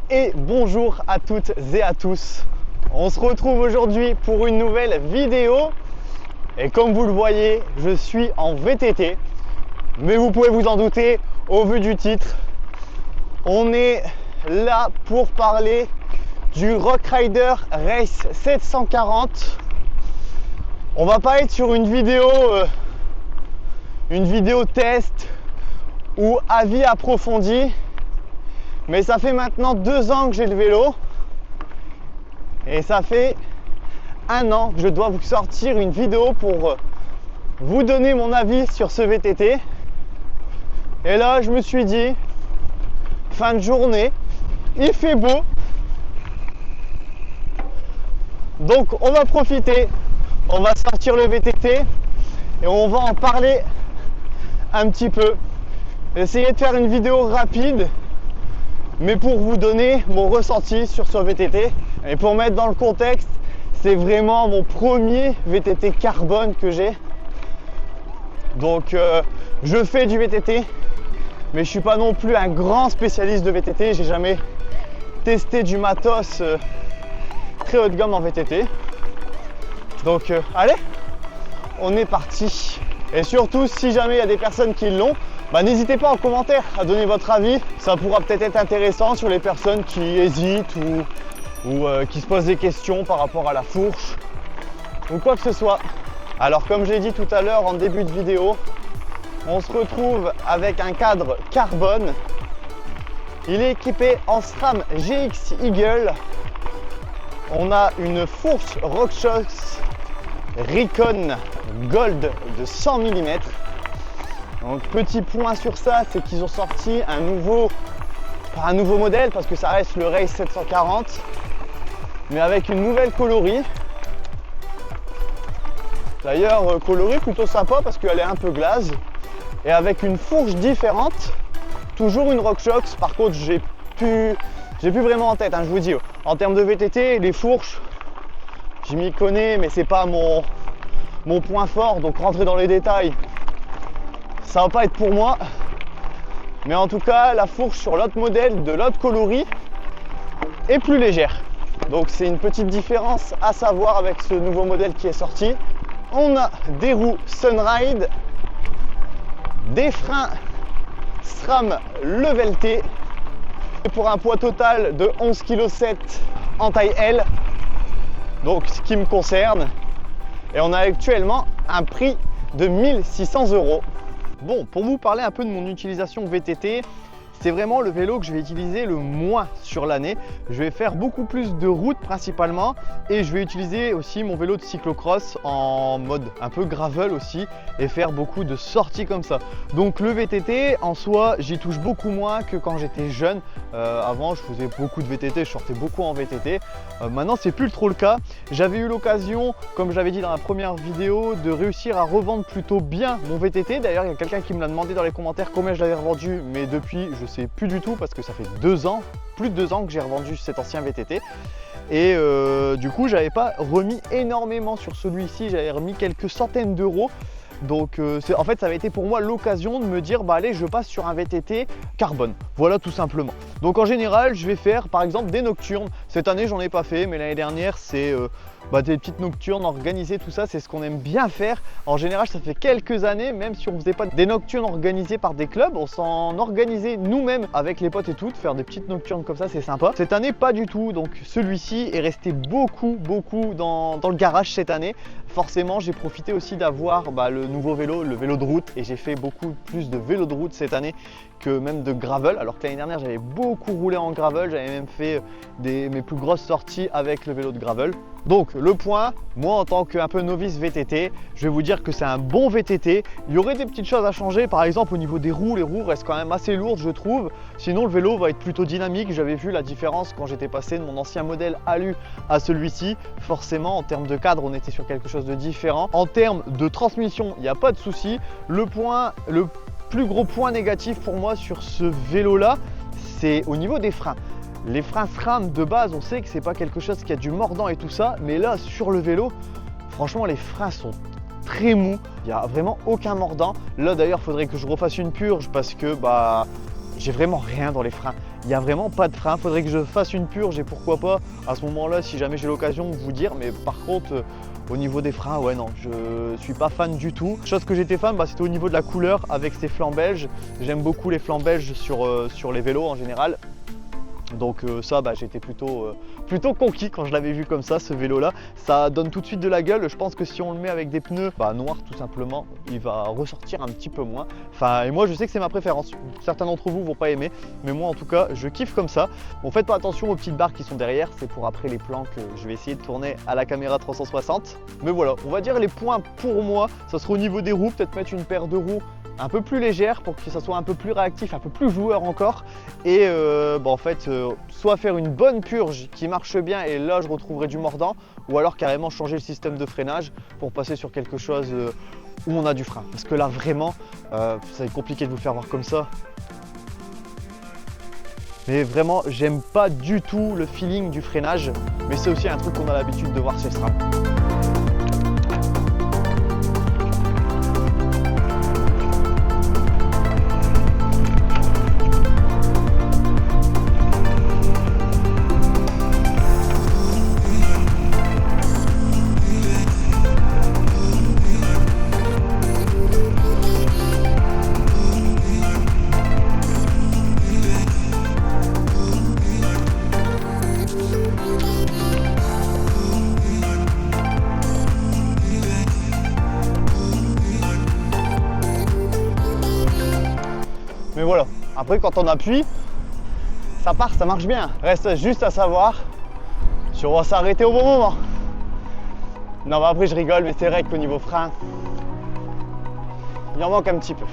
Et bonjour à toutes et à tous. On se retrouve aujourd'hui pour une nouvelle vidéo. Et comme vous le voyez, je suis en VTT. Mais vous pouvez vous en douter, au vu du titre, on est là pour parler du Rock Rider Race 740. On va pas être sur une vidéo test ou avis approfondi. Mais ça fait maintenant 2 ans que j'ai le vélo et ça fait 1 an que je dois vous sortir une vidéo pour vous donner mon avis sur ce VTT. Et là, je me suis dit, fin de journée, il fait beau, donc on va profiter, on va sortir le VTT et on va en parler un petit peu. Essayer de faire une vidéo rapide, mais pour vous donner mon ressenti sur ce VTT. Et pour mettre dans le contexte, c'est vraiment mon premier VTT carbone que j'ai. Donc je fais du VTT, mais je suis pas non plus un grand spécialiste de VTT. J'ai jamais testé du matos très haut de gamme en VTT. Donc allez, on est parti. Et surtout, si jamais il y a des personnes qui l'ont, n'hésitez pas en commentaire à donner votre avis. Ça pourra peut-être être intéressant sur les personnes qui hésitent ou qui se posent des questions par rapport à la fourche ou quoi que ce soit. Alors comme je l'ai dit tout à l'heure en début de vidéo, on se retrouve avec un cadre carbone. Il est équipé en SRAM GX Eagle. On a une fourche RockShox Recon Gold de 100 mm. Donc petit point sur ça, c'est qu'ils ont sorti un nouveau modèle, parce que ça reste le Race 740, mais avec une nouvelle coloris. D'ailleurs coloris plutôt sympa parce qu'elle est un peu glace et avec une fourche différente, toujours une RockShox. Par contre j'ai plus vraiment en tête, je vous dis, en termes de VTT, les fourches, je m'y connais, mais c'est pas mon point fort, donc rentrer dans les détails, ça va pas être pour moi. Mais en tout cas, la fourche sur l'autre modèle de l'autre coloris est plus légère. Donc c'est une petite différence à savoir avec ce nouveau modèle qui est sorti. On a des roues Sunride, des freins SRAM Level T pour un poids total de 11,7 kg en taille L. Donc ce qui me concerne. Et on a actuellement un prix de 1 600 €. Bon, pour vous parler un peu de mon utilisation VTT, c'est vraiment le vélo que je vais utiliser le moins sur l'année. Je vais faire beaucoup plus de routes principalement et je vais utiliser aussi mon vélo de cyclocross en mode un peu gravel aussi et faire beaucoup de sorties comme ça. Donc le VTT en soi, j'y touche beaucoup moins que quand j'étais jeune. Avant, je faisais beaucoup de VTT, je sortais beaucoup en VTT. Maintenant, c'est plus trop le cas. J'avais eu l'occasion, comme j'avais dit dans la première vidéo, de réussir à revendre plutôt bien mon VTT. D'ailleurs, il y a quelqu'un qui me l'a demandé dans les commentaires combien je l'avais revendu, mais depuis, je sais plus du tout parce que ça fait 2 ans, plus de 2 ans que j'ai revendu cet ancien VTT. Et du coup, j'avais pas remis énormément sur celui-ci, j'avais remis quelques centaines d'euros. Donc en fait, ça avait été pour moi l'occasion de me dire allez, je passe sur un VTT carbone, voilà, tout simplement. Donc en général, je vais faire par exemple des nocturnes. Cette année, j'en ai pas fait, mais l'année dernière, c'est des petites nocturnes organisées, tout ça, c'est ce qu'on aime bien faire. En général, ça fait quelques années, même si on faisait pas des nocturnes organisées par des clubs, on s'en organisait nous-mêmes avec les potes et tout, de faire des petites nocturnes comme ça, c'est sympa. Cette année, pas du tout, donc celui-ci est resté beaucoup dans le garage cette année. Forcément, j'ai profité aussi d'avoir le nouveau vélo, le vélo de route, et j'ai fait beaucoup plus de vélo de route cette année que même de gravel, alors que l'année dernière j'avais beaucoup roulé en gravel, j'avais même fait mes plus grosses sorties avec le vélo de gravel. Donc le point, moi en tant qu'un peu novice VTT, je vais vous dire que c'est un bon VTT. Il y aurait des petites choses à changer, par exemple au niveau des roues, les roues restent quand même assez lourdes je trouve. Sinon le vélo va être plutôt dynamique. J'avais vu la différence quand j'étais passé de mon ancien modèle Alu à celui-ci. Forcément en termes de cadre on était sur quelque chose de différent. En termes de transmission, il n'y a pas de souci. Le plus gros point négatif pour moi sur ce vélo là, c'est au niveau des freins. Les freins SRAM de base, on sait que c'est pas quelque chose qui a du mordant et tout ça, mais là sur le vélo, franchement les freins sont très mous, il n'y a vraiment aucun mordant. Là d'ailleurs, il faudrait que je refasse une purge parce que j'ai vraiment rien dans les freins. il n'y a vraiment pas de frein. Il faudrait que je fasse une purge et pourquoi pas à ce moment-là, si jamais j'ai l'occasion, vous dire. Mais par contre, au niveau des freins, ouais non, je suis pas fan du tout. Chose que j'étais fan, c'était au niveau de la couleur avec ces flancs belges. J'aime beaucoup les flancs belges sur les vélos en général. Donc ça, j'étais plutôt conquis quand je l'avais vu comme ça, ce vélo-là. Ça donne tout de suite de la gueule. Je pense que si on le met avec des pneus noirs tout simplement, il va ressortir un petit peu moins. Et moi, je sais que c'est ma préférence. Certains d'entre vous vont pas aimer, mais moi en tout cas, je kiffe comme ça. Bon, faites pas attention aux petites barres qui sont derrière. C'est pour après les plans que je vais essayer de tourner à la caméra 360. Mais voilà, on va dire les points pour moi. Ça sera au niveau des roues, peut-être mettre une paire de roues un peu plus légère pour que ça soit un peu plus réactif, un peu plus joueur encore. Et soit faire une bonne purge qui marche bien et là je retrouverai du mordant, ou alors carrément changer le système de freinage pour passer sur quelque chose où on a du frein. Parce que là vraiment, ça va être compliqué de vous faire voir comme ça. Mais vraiment, j'aime pas du tout le feeling du freinage, mais c'est aussi un truc qu'on a l'habitude de voir chez SRAM. Mais voilà, après quand on appuie, ça part, ça marche bien. Reste juste à savoir si on va s'arrêter au bon moment. Non, après je rigole, mais c'est vrai qu'au niveau frein, il en manque un petit peu.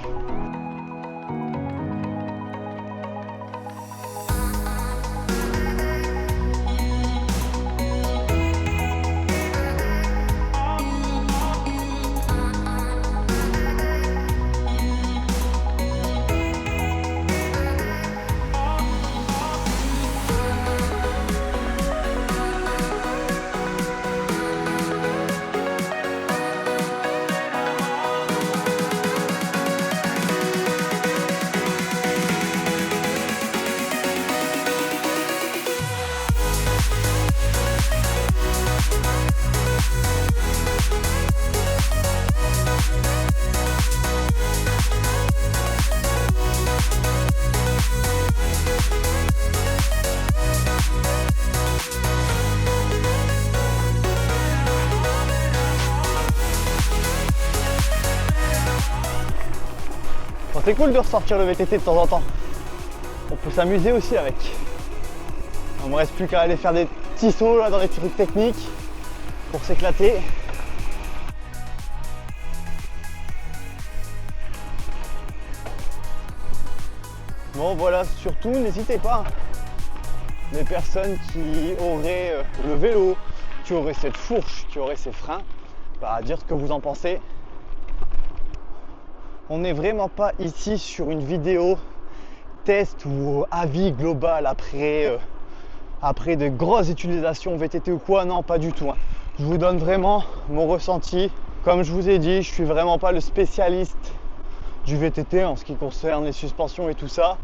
C'est cool de ressortir le VTT de temps en temps. On peut s'amuser aussi avec. Il ne me reste plus qu'à aller faire des petits sauts là, dans les trucs techniques pour s'éclater. Bon voilà, surtout n'hésitez pas. Les personnes qui auraient le vélo, qui auraient cette fourche, qui auraient ces freins, à dire ce que vous en pensez. On n'est vraiment pas ici sur une vidéo test ou avis global après de grosses utilisations VTT ou quoi. Non, pas du tout. Je vous donne vraiment mon ressenti. Comme je vous ai dit, je suis vraiment pas le spécialiste du VTT en ce qui concerne les suspensions et tout ça.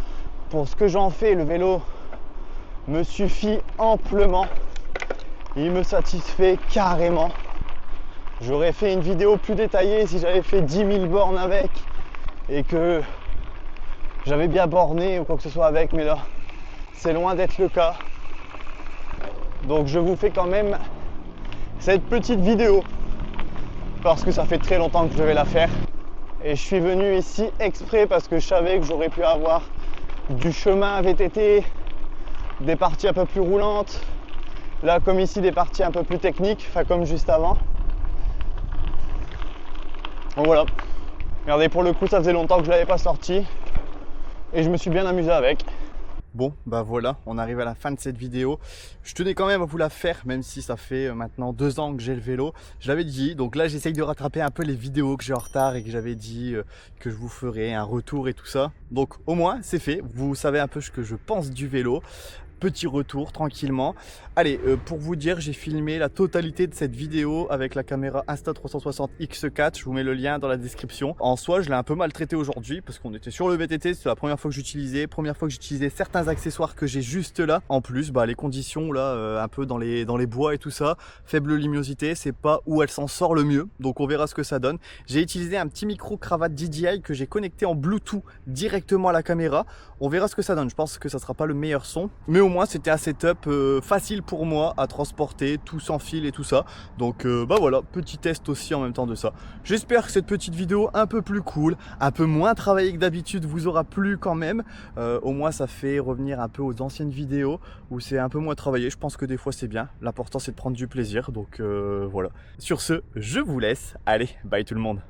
Pour ce que j'en fais, le vélo me suffit amplement. Il me satisfait carrément. J'aurais fait une vidéo plus détaillée si j'avais fait 10 000 bornes avec et que j'avais bien borné ou quoi que ce soit avec, mais là c'est loin d'être le cas. Donc je vous fais quand même cette petite vidéo parce que ça fait très longtemps que je vais la faire et je suis venu ici exprès parce que je savais que j'aurais pu avoir du chemin VTT, des parties un peu plus roulantes, là comme ici des parties un peu plus techniques, enfin comme juste avant. Donc voilà, regardez, pour le coup ça faisait longtemps que je ne l'avais pas sorti et je me suis bien amusé avec. Bon, voilà, on arrive à la fin de cette vidéo. Je tenais quand même à vous la faire, même si ça fait maintenant 2 ans que j'ai le vélo. Je l'avais dit, donc là j'essaye de rattraper un peu les vidéos que j'ai en retard et que j'avais dit que je vous ferais un retour et tout ça. Donc au moins c'est fait, vous savez un peu ce que je pense du vélo. petit retour tranquillement. Allez, pour vous dire, j'ai filmé la totalité de cette vidéo avec la caméra Insta360 X4. Je vous mets le lien dans la description. En soi, je l'ai un peu maltraité aujourd'hui parce qu'on était sur le VTT. C'est la première fois que j'utilisais. Première fois que j'utilisais certains accessoires que j'ai juste là. En plus, les conditions là, un peu dans les bois et tout ça, faible luminosité, c'est pas où elle s'en sort le mieux. Donc on verra ce que ça donne. J'ai utilisé un petit micro cravate DJI que j'ai connecté en Bluetooth directement à la caméra. On verra ce que ça donne. Je pense que ça sera pas le meilleur son, mais au moins c'était un setup facile pour moi à transporter, tout sans fil et tout ça. Donc voilà, petit test aussi en même temps de ça. J'espère que cette petite vidéo un peu plus cool, un peu moins travaillée que d'habitude vous aura plu quand même. Au moins ça fait revenir un peu aux anciennes vidéos où c'est un peu moins travaillé. Je pense que des fois c'est bien. L'important c'est de prendre du plaisir. Donc voilà. Sur ce, je vous laisse. Allez, bye tout le monde.